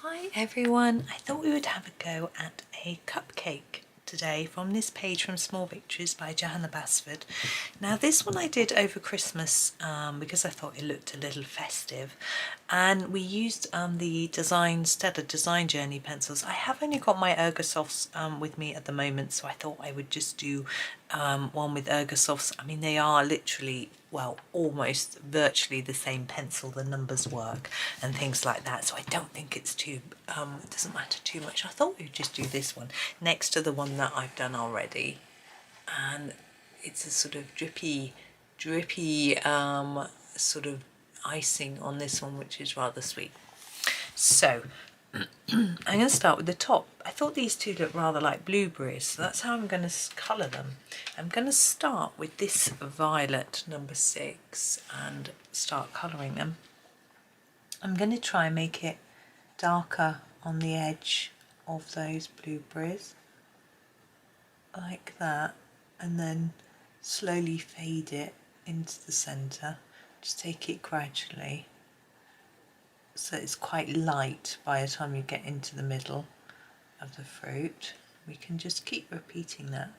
Hi everyone, I thought we would have a go at a cupcake today from this page from Small Victories by Johanna Basford. Now this one I did over Christmas because I thought it looked a little festive, and we used the Staedtler Design Journey pencils. I have only got my Ergosofts with me at the moment, so I thought I would just do one with Ergosofts. I mean, they are literally, well, almost virtually the same pencil, the numbers work and things like that, so I don't think it's too it doesn't matter too much. I thought we'd just do this one next to the one that I've done already, and it's a sort of drippy sort of icing on this one, which is rather sweet. So I'm going to start with the top. I thought these two look rather like blueberries, so that's how I'm going to colour them. I'm going to start with this violet number 6 and start colouring them. I'm going to try and make it darker on the edge of those blueberries, like that, and then slowly fade it into the centre. Just take it gradually so it's quite light by the time you get into the middle of the fruit. We can just keep repeating that,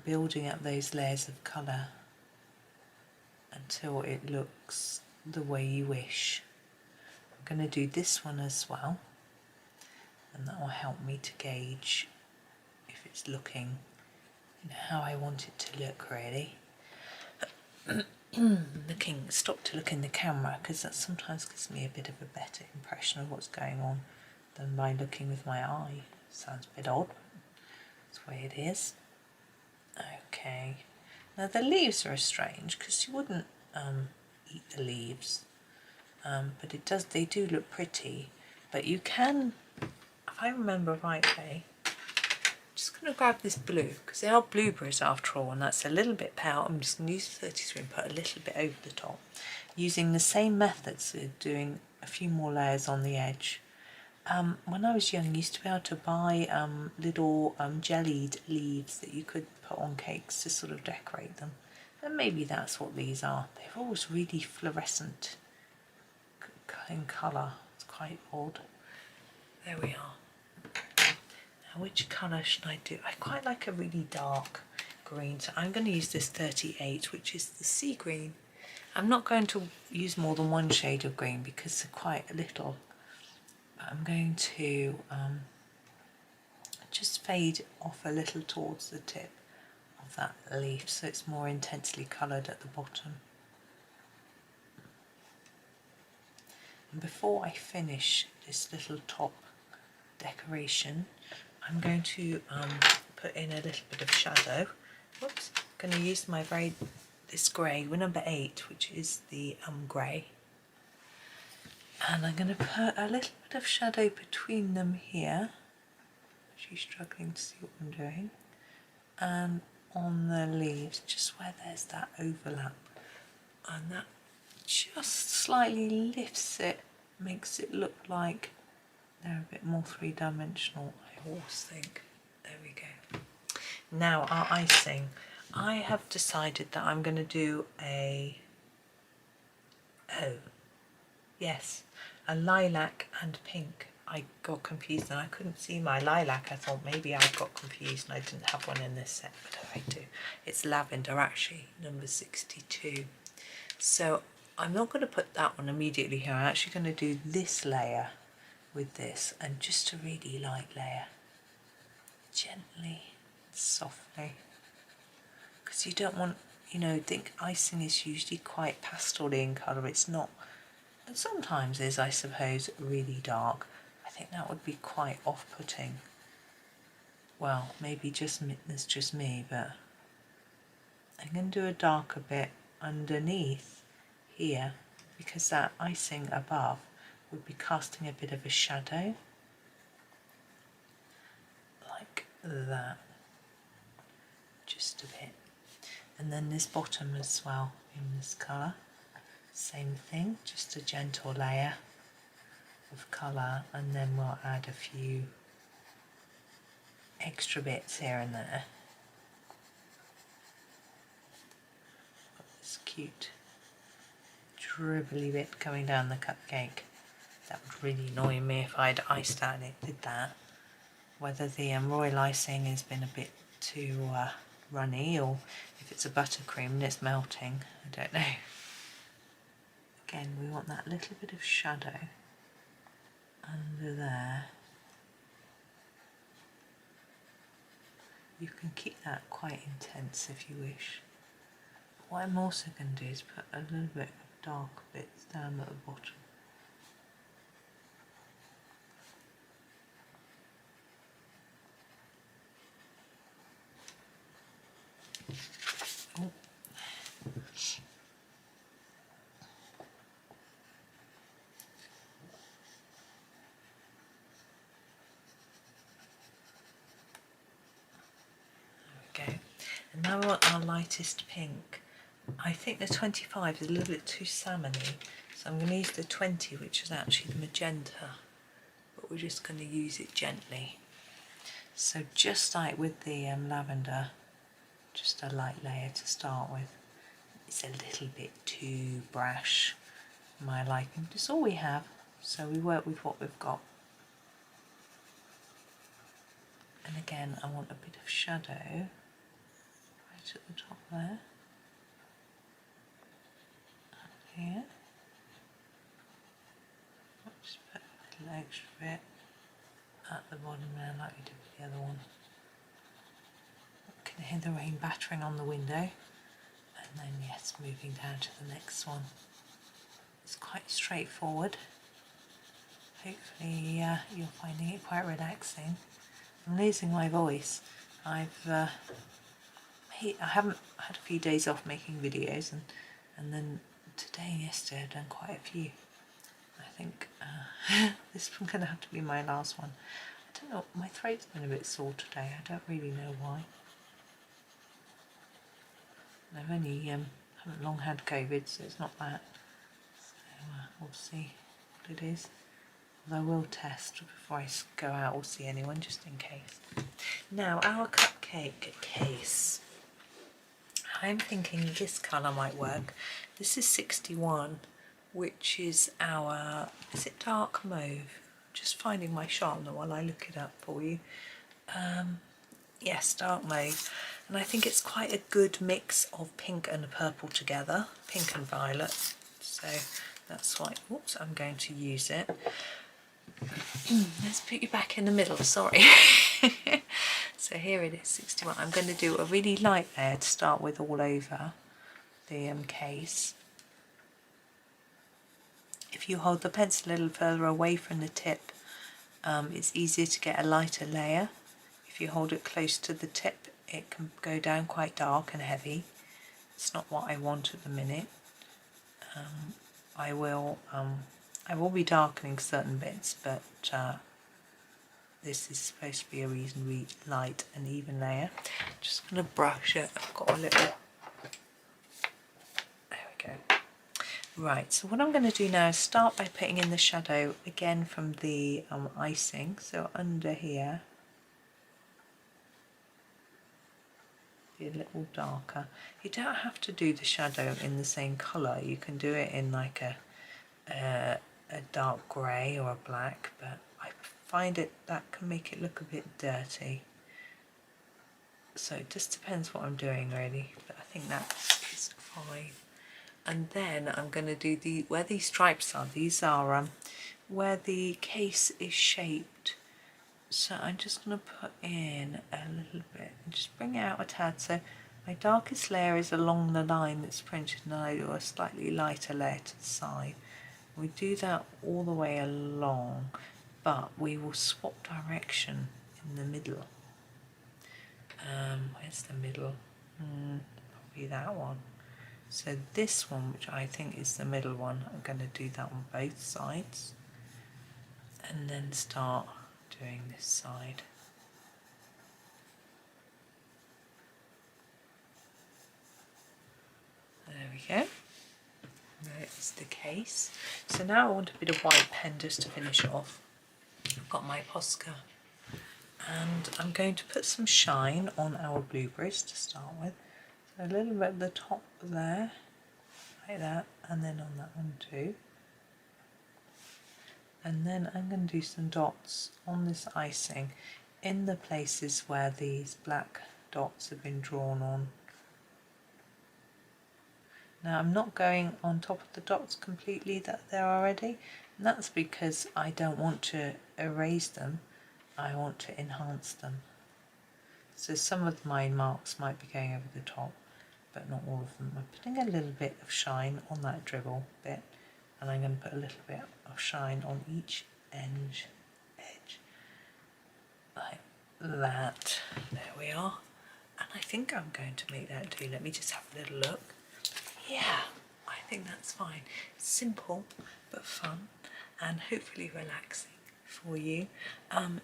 building up those layers of colour until it looks the way you wish. I'm going to do this one as well, and that will help me to gauge if it's looking, how I want it to look really. Stop to look in the camera, because that sometimes gives me a bit of a better impression of what's going on than by looking with my eye. Sounds a bit odd, that's the way it is. Okay, now the leaves are strange because you wouldn't eat the leaves, but they do look pretty. But you can, if I remember rightly, just going to grab this blue because they are blueberries after all, and that's a little bit pale. I'm just going to use the 33 and put a little bit over the top, using the same methods of doing a few more layers on the edge. When I was young, I used to be able to buy little jellied leaves that you could put on cakes to sort of decorate them, and maybe that's what these are. They're always really fluorescent in colour. It's quite odd. There we are. Now, which colour should I do? I quite like a really dark green, so I'm going to use this 38, which is the sea green. I'm not going to use more than one shade of green because they're quite a little, but I'm going to just fade off a little towards the tip of that leaf so it's more intensely coloured at the bottom. And before I finish this little top decoration, I'm going to put in a little bit of shadow. Whoops, I'm going to use this grey, with number 8, which is the grey. And I'm going to put a little bit of shadow between them here. She's struggling to see what I'm doing. And on the leaves, just where there's that overlap. And that just slightly lifts it, makes it look like they're a bit more three-dimensional, I always think. There we go. Now our icing. I have decided that I'm going to do a lilac and pink. I got confused and I couldn't see my lilac. I thought maybe I got confused and I didn't have one in this set, but I do. It's lavender actually, number 62. So I'm not going to put that one immediately here. I'm actually going to do this layer with this, and just a really light layer, gently, softly, because you don't want, think icing is usually quite pastel-y in colour. It's not, and sometimes is, I suppose, really dark. I think that would be quite off-putting. Well, maybe it's just me, but I'm going to do a darker bit underneath here, because that icing above would be casting a bit of a shadow, like that, just a bit. And then this bottom as well, in this colour, same thing, just a gentle layer of colour, and then we'll add a few extra bits here and there. Got this cute dribbly bit coming down the cupcake. That would really annoy me if I'd iced out and it did that. Whether the royal icing has been a bit too runny, or if it's a buttercream and it's melting, I don't know. Again, we want that little bit of shadow under there. You can keep that quite intense if you wish. What I'm also going to do is put a little bit of dark bits down at the bottom. Oh. There we go. And now we want our lightest pink. I think the 25 is a little bit too salmony, so I'm going to use the 20, which is actually the magenta, but we're just going to use it gently. So just like with the lavender, just a light layer to start with. It's a little bit too brash for my liking, but it's all we have, so we work with what we've got. And again, I want a bit of shadow right at the top there. Here. I'll just put a little extra bit at the bottom there like we did with the other one. I can hear the rain battering on the window, and then yes, moving down to the next one. It's quite straightforward. Hopefully you're finding it quite relaxing. I'm losing my voice. I haven't had a few days off making videos, and then today and yesterday I've done quite a few. I think this one's going to have to be my last one. I don't know, my throat's been a bit sore today. I don't really know why. I've only haven't long had COVID, so it's not that. So we'll see what it is. Although I will test before I go out or see anyone, just in case. Now, our cupcake case. I'm thinking this colour might work. This is 61, which is our, is it dark mauve? Just finding my sharpener while I look it up for you. Yes, dark mauve. And I think it's quite a good mix of pink and purple together, pink and violet. So that's why, oops, I'm going to use it. Let's put you back in the middle, sorry. So here it is, 61. I'm going to do a really light layer to start with all over the case. If you hold the pencil a little further away from the tip, it's easier to get a lighter layer. If you hold it close to the tip, it can go down quite dark and heavy. It's not what I want at the minute. I will be darkening certain bits, but this is supposed to be a reasonably light and even layer. Just going to brush it. I've got a little. There we go. Right, so what I'm going to do now is start by putting in the shadow again from the icing. So under here, be a little darker. You don't have to do the shadow in the same colour. You can do it in like a dark grey or a black, but I find that can make it look a bit dirty. So it just depends what I'm doing really, but I think that is fine. And then I'm going to do where these stripes are. These are where the case is shaped. So I'm just going to put in a little bit and just bring it out a tad. So my darkest layer is along the line that's printed, and I do a slightly lighter layer to the side. We do that all the way along, but we will swap direction in the middle. Where's the middle? Probably that one. So this one, which I think is the middle one, I'm going to do that on both sides, and then start doing this side. There we go. There is the case. So now I want a bit of white pen just to finish it off. I've got my Posca, and I'm going to put some shine on our blueberries to start with. So a little bit at the top there, like that, and then on that one too. and then I'm going to do some dots on this icing in the places where these black dots have been drawn on. Now I'm not going on top of the dots completely that they're already, and that's because I don't want to erase them, I want to enhance them. So some of my marks might be going over the top, but not all of them. I'm putting a little bit of shine on that dribble bit, and I'm going to put a little bit of shine on each edge, like that. There we are. And I think I'm going to make that do. Let me just have a little look. Yeah, I think that's fine. Simple but fun and hopefully relaxing for you.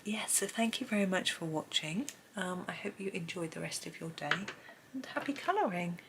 Yeah, so thank you very much for watching. I hope you enjoyed the rest of your day and happy colouring.